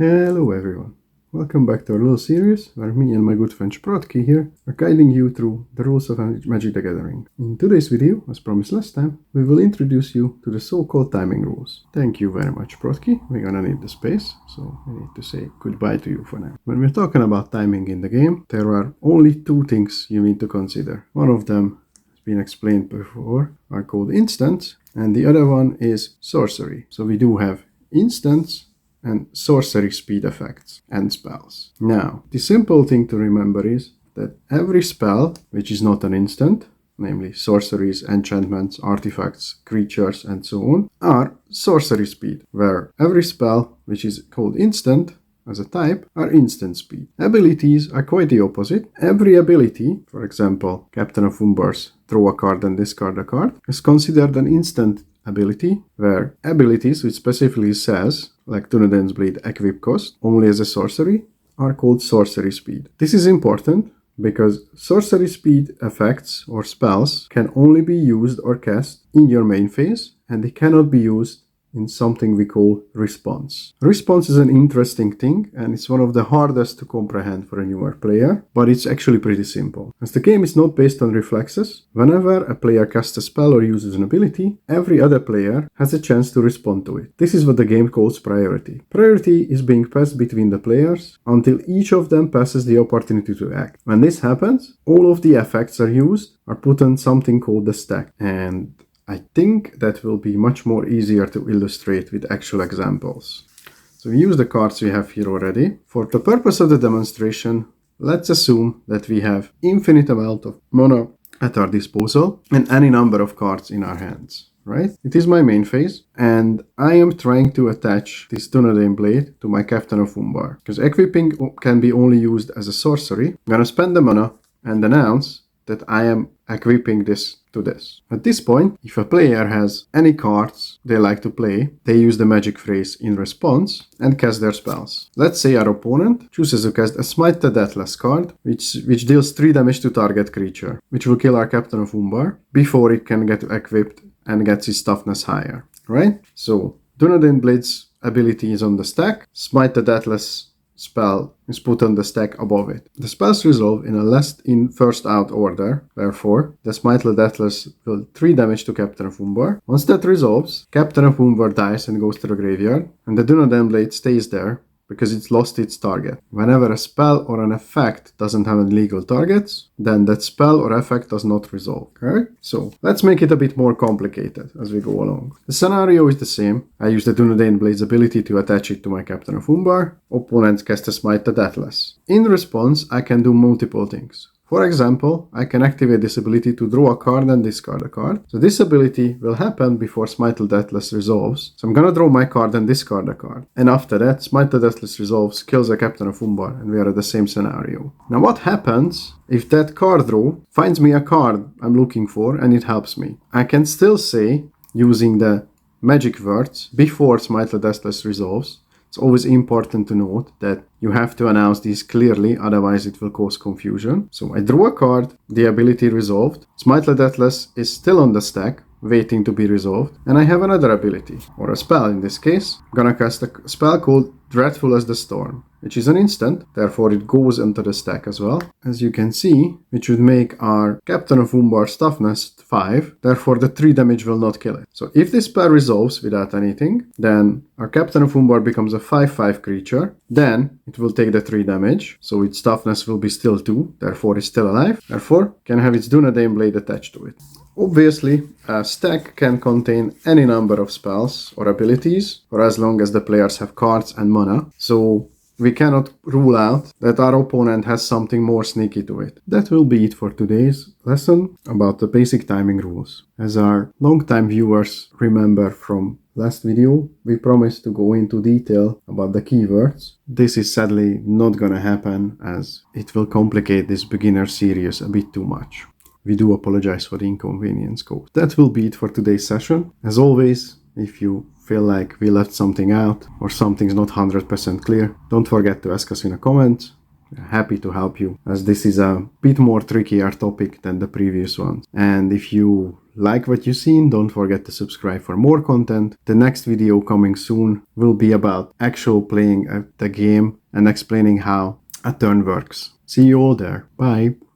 Hello everyone, welcome back to our little series where me and my good friend Sprotki here are guiding you through the rules of Magic the Gathering. In today's video, as promised last time, we will introduce you to the so-called timing rules. Thank you very much Sprotki, we're gonna need the space, so I need to say goodbye to you for now. When we're talking about timing in the game, there are only two things you need to consider. One of them has been explained before, are called instants, and the other one is sorcery. So we do have instants and sorcery speed effects and spells. Now, the simple thing to remember is that every spell, which is not an instant, namely sorceries, enchantments, artifacts, creatures, and so on, are sorcery speed, where every spell, which is called instant as a type, are instant speed. Abilities are quite the opposite. Every ability, for example, Captain of Umbar's draw a card and discard a card, is considered an instant ability, where abilities which specifically says, like Dunedain's Blade equip cost, only as a sorcery, are called sorcery speed. This is important because sorcery speed effects or spells can only be used or cast in your main phase, and they cannot be used in something we call response. Response is an interesting thing, and it's one of the hardest to comprehend for a newer player, but it's actually pretty simple. As the game is not based on reflexes, whenever a player casts a spell or uses an ability, every other player has a chance to respond to it. This is what the game calls priority. Priority is being passed between the players until each of them passes the opportunity to act. When this happens, all of the effects are put on something called the stack, and I think that will be much more easier to illustrate with actual examples. So we use the cards we have here already. For the purpose of the demonstration, let's assume that we have infinite amount of mana at our disposal and any number of cards in our hands, right? It is my main phase, and I am trying to attach this Dunedain Blade to my Captain of Umbar. Because equipping can be only used as a sorcery, I'm gonna spend the mana and announce that I am equipping this to this. At this point, if a player has any cards they like to play, they use the magic phrase in response and cast their spells. Let's say our opponent chooses to cast a Smite the Deathless card, which deals 3 damage to target creature, which will kill our Captain of Umbar before it can get equipped and gets its toughness higher, right? So, Dunedain Blade's ability is on the stack, Smite the Deathless spell is put on the stack above it. The spells resolve in a last in first out order, therefore the Smite the Deathless will 3 damage to Captain of Umbar. Once that resolves, Captain of Umbar dies and goes to the graveyard, and the Dunedain Blade stays there because it's lost its target. Whenever a spell or an effect doesn't have legal targets, then that spell or effect does not resolve, correct? So let's make it a bit more complicated as we go along. The scenario is the same. I use the Dunedain Blade's ability to attach it to my Captain of Umbar. Opponents cast a Smite the Deathless. In response, I can do multiple things. For example, I can activate this ability to draw a card and discard a card. So this ability will happen before Smite the Deathless resolves. So I'm gonna draw my card and discard a card. And after that, Smite the Deathless resolves, kills a Captain of Umbar, and we are at the same scenario. Now what happens if that card draw finds me a card I'm looking for and it helps me? I can still say, using the magic words, before Smite the Deathless resolves, it's always important to note that you have to announce these clearly, otherwise it will cause confusion. So I draw a card, the ability resolved, Smite the Deathless is still on the stack, waiting to be resolved, and I have another ability, or a spell in this case. I'm gonna cast a spell called Dreadful as the Storm, which is an instant, therefore it goes into the stack as well. As you can see, which would make our Captain of Umbar's toughness 5, therefore the 3 damage will not kill it. So if this spell resolves without anything, then our Captain of Umbar becomes a 5/5 creature, then it will take the 3 damage, so its toughness will be still 2, therefore it's still alive, therefore can have its Dunedain Blade attached to it. Obviously, a stack can contain any number of spells or abilities, for as long as the players have cards and mana, so we cannot rule out that our opponent has something more sneaky to it. That will be it for today's lesson about the basic timing rules. As our long-time viewers remember from last video, we promised to go into detail about the keywords. This is sadly not gonna happen, as it will complicate this beginner series a bit too much. We do apologize for the inconvenience caused. That will be it for today's session. As always, if you feel like we left something out or something's not 100% clear, don't forget to ask us in a comment. We're happy to help you, as this is a bit more trickier topic than the previous one. And if you like what you've seen, don't forget to subscribe for more content. The next video coming soon will be about actual playing the game and explaining how a turn works. See you all there. Bye.